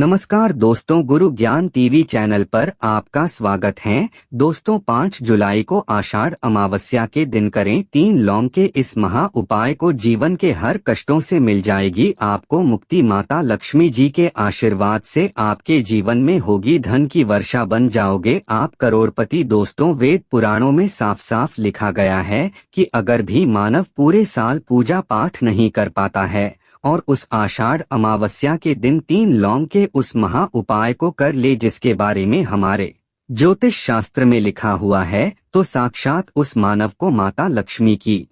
नमस्कार दोस्तों, गुरु ज्ञान टीवी चैनल पर आपका स्वागत है। दोस्तों, 5 जुलाई को आषाढ़ अमावस्या के दिन करें 3 लौंग के इस महा उपाय को। जीवन के हर कष्टों से मिल जाएगी आपको मुक्ति। माता लक्ष्मी जी के आशीर्वाद से आपके जीवन में होगी धन की वर्षा, बन जाओगे आप करोड़पति। दोस्तों, वेद पुराणों में साफ साफ लिखा गया है कि अगर भी मानव पूरे साल पूजा पाठ नहीं कर पाता है और उस आषाढ़ अमावस्या के दिन 3 लौंग के उस महा उपाय को कर ले, जिसके बारे में हमारे ज्योतिष शास्त्र में लिखा हुआ है, तो साक्षात उस मानव को माता लक्ष्मी की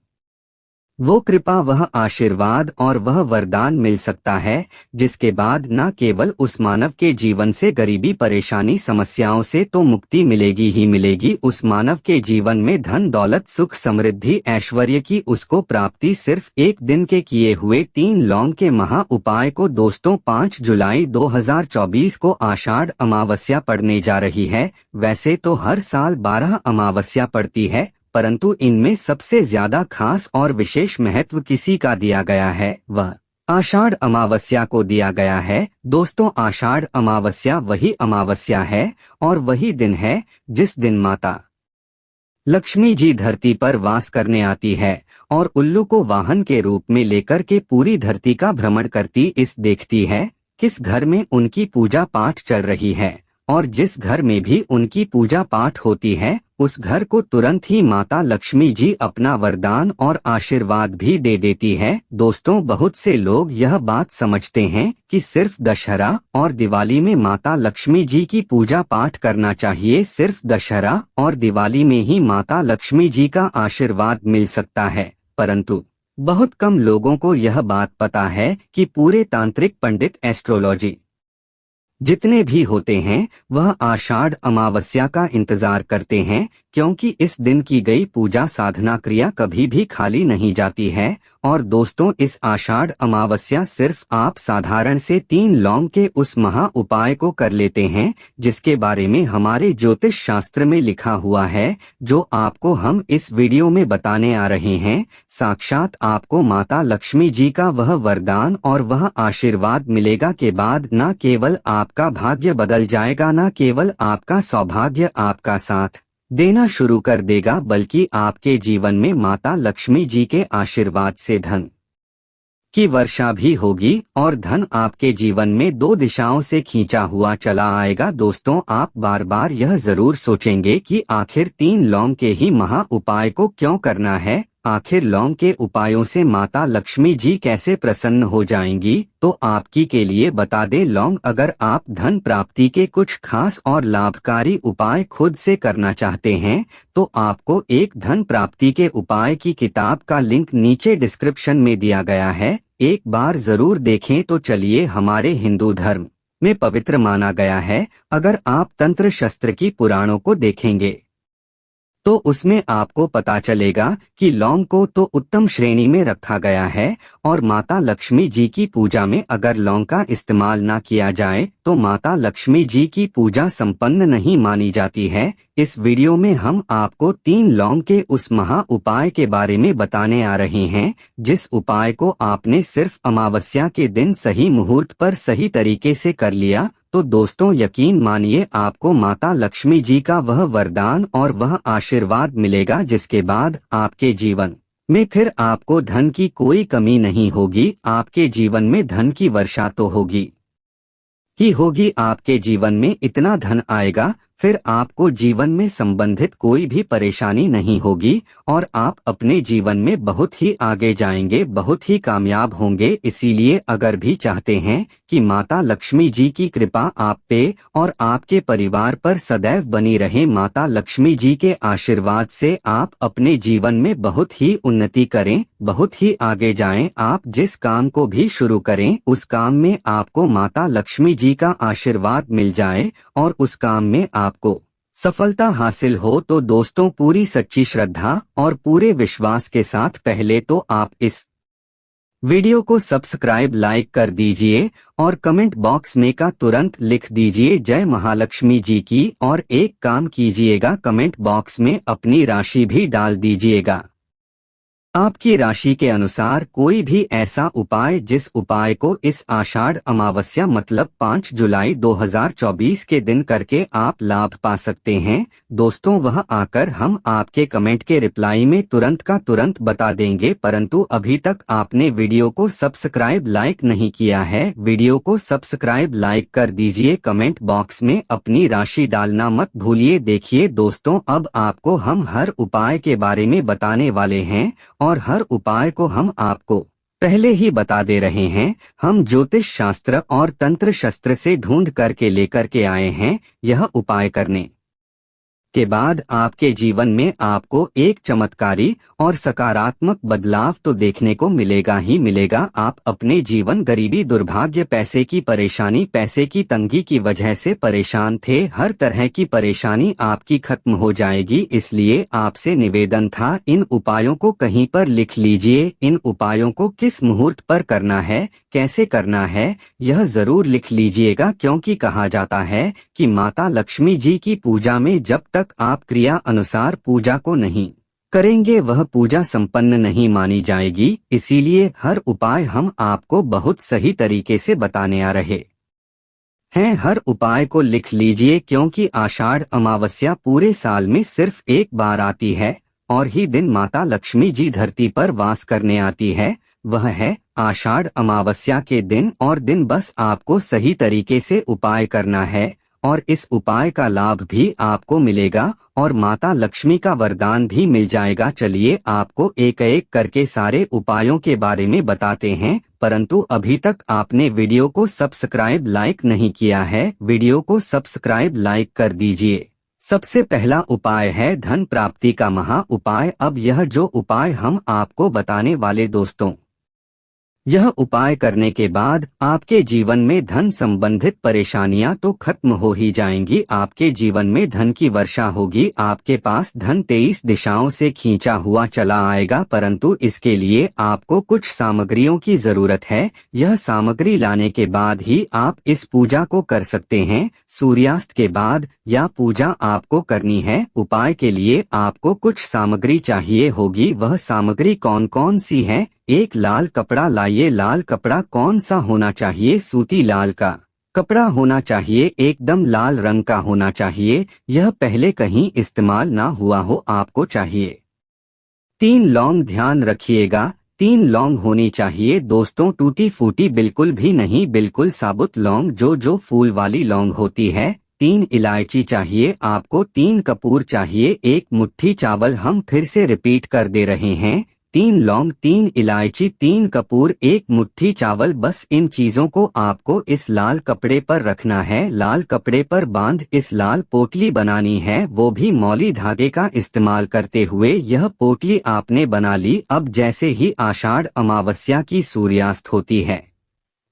वो कृपा, वह आशीर्वाद और वह वरदान मिल सकता है, जिसके बाद न केवल उस मानव के जीवन से गरीबी, परेशानी, समस्याओं से तो मुक्ति मिलेगी ही मिलेगी, उस मानव के जीवन में धन दौलत, सुख समृद्धि, ऐश्वर्य की उसको प्राप्ति सिर्फ एक दिन के किए हुए 3 लौंग के महा उपाय को। दोस्तों, 5 जुलाई 2024 को आषाढ़ अमावस्या पड़ने जा रही है। वैसे तो हर साल 12 अमावस्या पड़ती है, परंतु इनमें सबसे ज्यादा खास और विशेष महत्व किसी का दिया गया है, वह आषाढ़ अमावस्या को दिया गया है। दोस्तों, आषाढ़ अमावस्या वही अमावस्या है और वही दिन है जिस दिन माता लक्ष्मी जी धरती पर वास करने आती है और उल्लू को वाहन के रूप में लेकर के पूरी धरती का भ्रमण करती इस देखती है किस घर में उनकी पूजा पाठ चल रही है, और जिस घर में भी उनकी पूजा पाठ होती है उस घर को तुरंत ही माता लक्ष्मी जी अपना वरदान और आशीर्वाद भी दे देती है। दोस्तों, बहुत से लोग यह बात समझते हैं कि सिर्फ दशहरा और दिवाली में माता लक्ष्मी जी की पूजा पाठ करना चाहिए, सिर्फ दशहरा और दिवाली में ही माता लक्ष्मी जी का आशीर्वाद मिल सकता है, परंतु बहुत कम लोगों को यह बात पता है कि पूरे तांत्रिक पंडित, एस्ट्रोलॉजी जितने भी होते हैं वह आषाढ़ अमावस्या का इंतजार करते हैं, क्योंकि इस दिन की गई पूजा साधना क्रिया कभी भी खाली नहीं जाती है। और दोस्तों, इस आषाढ़ अमावस्या सिर्फ आप साधारण से 3 लौंग के उस महा उपाय को कर लेते हैं, जिसके बारे में हमारे ज्योतिष शास्त्र में लिखा हुआ है, जो आपको हम इस वीडियो में बताने आ रहे हैं। साक्षात आपको माता लक्ष्मी जी का वह वरदान और वह आशीर्वाद मिलेगा के बाद न केवल आपका भाग्य बदल जाएगा, न केवल आपका सौभाग्य आपका साथ देना शुरू कर देगा, बल्कि आपके जीवन में माता लक्ष्मी जी के आशीर्वाद से धन की वर्षा भी होगी और धन आपके जीवन में 2 दिशाओं से खींचा हुआ चला आएगा। दोस्तों, आप बार बार यह जरूर सोचेंगे कि आखिर 3 लौंग के ही महा उपाय को क्यों करना है, आखिर लौंग के उपायों से माता लक्ष्मी जी कैसे प्रसन्न हो जाएंगी। तो आपकी के लिए बता दे, लौंग अगर आप धन प्राप्ति के कुछ खास और लाभकारी उपाय खुद से करना चाहते हैं तो आपको एक धन प्राप्ति के उपाय की किताब का लिंक नीचे डिस्क्रिप्शन में दिया गया है, एक बार जरूर देखें। तो चलिए, हमारे हिंदू धर्म में पवित्र माना गया है। अगर आप तंत्र शस्त्र की पुराणों को देखेंगे तो उसमें आपको पता चलेगा कि लौंग को तो उत्तम श्रेणी में रखा गया है, और माता लक्ष्मी जी की पूजा में अगर लौंग का इस्तेमाल ना किया जाए तो माता लक्ष्मी जी की पूजा संपन्न नहीं मानी जाती है। इस वीडियो में हम आपको 3 लौंग के उस महा उपाय के बारे में बताने आ रहे हैं, जिस उपाय को आपने सिर्फ अमावस्या के दिन सही मुहूर्त पर सही तरीके से कर लिया तो दोस्तों, यकीन मानिए आपको माता लक्ष्मी जी का वह वरदान और वह आशीर्वाद मिलेगा, जिसके बाद आपके जीवन में फिर आपको धन की कोई कमी नहीं होगी। आपके जीवन में धन की वर्षा तो होगी ही होगी, आपके जीवन में इतना धन आएगा फिर आपको जीवन में संबंधित कोई भी परेशानी नहीं होगी और आप अपने जीवन में बहुत ही आगे जाएंगे, बहुत ही कामयाब होंगे। इसीलिए अगर भी चाहते हैं कि माता लक्ष्मी जी की कृपा आप पे और आपके परिवार पर सदैव बनी रहे, माता लक्ष्मी जी के आशीर्वाद से आप अपने जीवन में बहुत ही उन्नति करें, बहुत ही आगे जाएं, आप जिस काम को भी शुरू करें उस काम में आपको माता लक्ष्मी जी का आशीर्वाद मिल जाए और उस काम में आपको सफलता हासिल हो। तो दोस्तों, पूरी सच्ची श्रद्धा और पूरे विश्वास के साथ पहले तो आप इस वीडियो को सब्सक्राइब, लाइक कर दीजिए और कमेंट बॉक्स में का तुरंत लिख दीजिए जय महालक्ष्मी जी की, और एक काम कीजिएगा, कमेंट बॉक्स में अपनी राशि भी डाल दीजिएगा। आपकी राशि के अनुसार कोई भी ऐसा उपाय जिस उपाय को इस आषाढ़ अमावस्या मतलब 5 जुलाई 2024 के दिन करके आप लाभ पा सकते हैं दोस्तों, वह आकर हम आपके कमेंट के रिप्लाई में तुरंत का तुरंत बता देंगे। परंतु अभी तक आपने वीडियो को सब्सक्राइब लाइक नहीं किया है, वीडियो को सब्सक्राइब लाइक कर दीजिए, कमेंट बॉक्स में अपनी राशि डालना मत भूलिए। देखिए दोस्तों, अब आपको हम हर उपाय के बारे में बताने वाले हैं और हर उपाय को हम आपको पहले ही बता दे रहे हैं। हम ज्योतिष शास्त्र और तंत्र शस्त्र से ढूंढ करके लेकर के आए हैं। यह उपाय करने के बाद आपके जीवन में आपको एक चमत्कारी और सकारात्मक बदलाव तो देखने को मिलेगा ही मिलेगा। आप अपने जीवन गरीबी, दुर्भाग्य, पैसे की परेशानी, पैसे की तंगी की वजह से परेशान थे, हर तरह की परेशानी आपकी खत्म हो जाएगी। इसलिए आपसे निवेदन था, इन उपायों को कहीं पर लिख लीजिए। इन उपायों को किस मुहूर्त पर करना है, कैसे करना है, यह जरूर लिख लीजिएगा, क्योंकि कहा जाता है कि माता लक्ष्मी जी की पूजा में जब तक आप क्रिया अनुसार पूजा को नहीं करेंगे वह पूजा संपन्न नहीं मानी जाएगी। इसीलिए हर उपाय हम आपको बहुत सही तरीके से बताने आ रहे हैं। हर उपाय को लिख लीजिए, क्योंकि आषाढ़ अमावस्या पूरे साल में सिर्फ एक बार आती है और ही दिन माता लक्ष्मी जी धरती पर वास करने आती है, वह है आषाढ़ अमावस्या के दिन। और दिन बस आपको सही तरीके से उपाय करना है और इस उपाय का लाभ भी आपको मिलेगा और माता लक्ष्मी का वरदान भी मिल जाएगा। चलिए आपको एक एक करके सारे उपायों के बारे में बताते हैं। परंतु अभी तक आपने वीडियो को सब्सक्राइब लाइक नहीं किया है, वीडियो को सब्सक्राइब लाइक कर दीजिए। सबसे पहला उपाय है धन प्राप्ति का महा उपाय। अब यह जो उपाय हम आपको बताने वाले दोस्तों, यह उपाय करने के बाद आपके जीवन में धन संबंधित परेशानियां तो खत्म हो ही जाएंगी। आपके जीवन में धन की वर्षा होगी, आपके पास धन 23 दिशाओं से खींचा हुआ चला आएगा। परंतु इसके लिए आपको कुछ सामग्रियों की जरूरत है। यह सामग्री लाने के बाद ही आप इस पूजा को कर सकते हैं। सूर्यास्त के बाद यह पूजा आपको करनी है। उपाय के लिए आपको कुछ सामग्री चाहिए होगी। वह सामग्री कौन कौन सी है? एक लाल कपड़ा लाइए। लाल कपड़ा कौन सा होना चाहिए? सूती लाल का कपड़ा होना चाहिए, एकदम लाल रंग का होना चाहिए। यह पहले कहीं इस्तेमाल ना हुआ हो आपको चाहिए। 3 लौंग, ध्यान रखिएगा 3 लौंग होनी चाहिए दोस्तों, टूटी फूटी बिल्कुल भी नहीं, बिल्कुल साबुत लौंग जो फूल वाली लौंग होती है। 3 इलायची चाहिए आपको, 3 कपूर चाहिए, 1 मुट्ठी चावल। हम फिर से रिपीट कर दे रहे हैं, 3 लौंग, 3 इलायची, 3 कपूर, 1 मुट्ठी चावल। बस इन चीजों को आपको इस लाल कपड़े पर रखना है। लाल कपड़े पर बांध इस लाल पोटली बनानी है, वो भी मौली धागे का इस्तेमाल करते हुए। यह पोटली आपने बना ली। अब जैसे ही आषाढ़ अमावस्या की सूर्यास्त होती है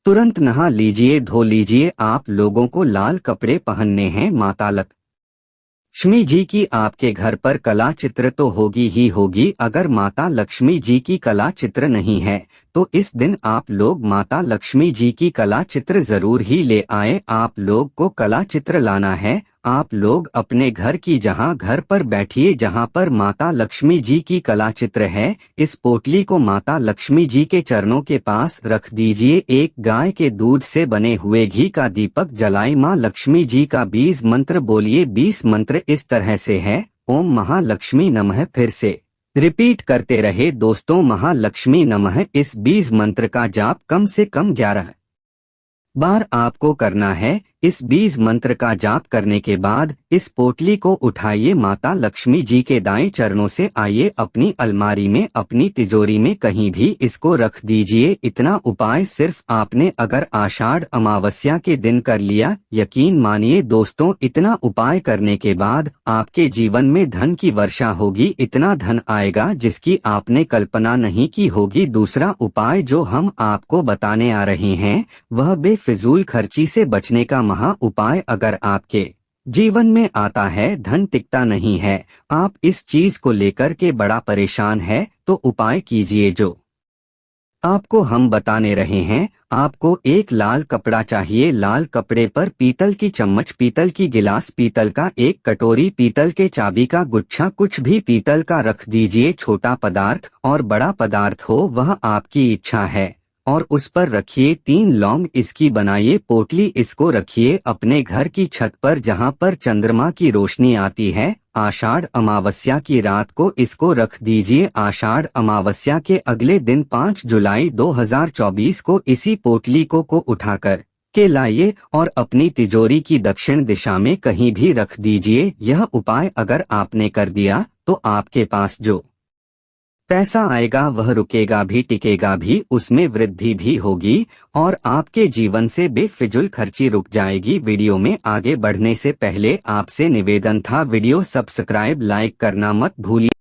तुरंत नहा लीजिए, धो लीजिए। आप लोगों को लाल कपड़े पहनने हैं। माता लक्ष्मी जी की आपके घर पर कला चित्र तो होगी ही होगी। अगर माता लक्ष्मी जी की कला चित्र नहीं है तो इस दिन आप लोग माता लक्ष्मी जी की कला चित्र जरूर ही ले आए। आप लोग को कला चित्र लाना है। आप लोग अपने घर की जहां घर पर बैठिए जहां पर माता लक्ष्मी जी की कला चित्र है, इस पोटली को माता लक्ष्मी जी के चरणों के पास रख दीजिए। एक गाय के दूध से बने हुए घी का दीपक जलाई, माँ लक्ष्मी जी का 20 मंत्र बोलिए। 20 मंत्र इस तरह से है, ओम महालक्ष्मी नमः। फिर से रिपीट करते रहे दोस्तों, महालक्ष्मी नमः। इस 20 मंत्र का जाप कम से कम 11 बार आपको करना है। इस 20 मंत्र का जाप करने के बाद इस पोटली को उठाइए, माता लक्ष्मी जी के दाएं चरणों से आइए, अपनी अलमारी में, अपनी तिजोरी में कहीं भी इसको रख दीजिए। इतना उपाय सिर्फ आपने अगर आषाढ़ अमावस्या के दिन कर लिया, यकीन मानिए दोस्तों, इतना उपाय करने के बाद आपके जीवन में धन की वर्षा होगी। इतना धन आएगा जिसकी आपने कल्पना नहीं की होगी। दूसरा उपाय जो हम आपको बताने आ रहे हैं वह बेफिजूल खर्ची से बचने का महा उपाय। अगर आपके जीवन में आता है, धन टिकता नहीं है, आप इस चीज को लेकर के बड़ा परेशान है, तो उपाय कीजिए जो आपको हम बताने रहे हैं। आपको एक लाल कपड़ा चाहिए। लाल कपड़े पर पीतल की चम्मच, पीतल की गिलास, पीतल का एक कटोरी, पीतल के चाबी का गुच्छा, कुछ भी पीतल का रख दीजिए। छोटा पदार्थ और बड़ा पदार्थ हो वह आपकी इच्छा है। और उस पर रखिए 3 लौंग। इसकी बनाइए पोटली। इसको रखिए अपने घर की छत पर जहां पर चंद्रमा की रोशनी आती है। आषाढ़ अमावस्या की रात को इसको रख दीजिए। आषाढ़ अमावस्या के अगले दिन 5 जुलाई 2024 को इसी पोटली को उठाकर के लाइए और अपनी तिजोरी की दक्षिण दिशा में कहीं भी रख दीजिए। यह उपाय अगर आपने कर दिया तो आपके पास जो पैसा आएगा वह रुकेगा भी, टिकेगा भी, उसमें वृद्धि भी होगी और आपके जीवन से बेफिजूल खर्ची रुक जाएगी। वीडियो में आगे बढ़ने से पहले आपसे निवेदन था, वीडियो सब्सक्राइब लाइक करना मत भूलिए।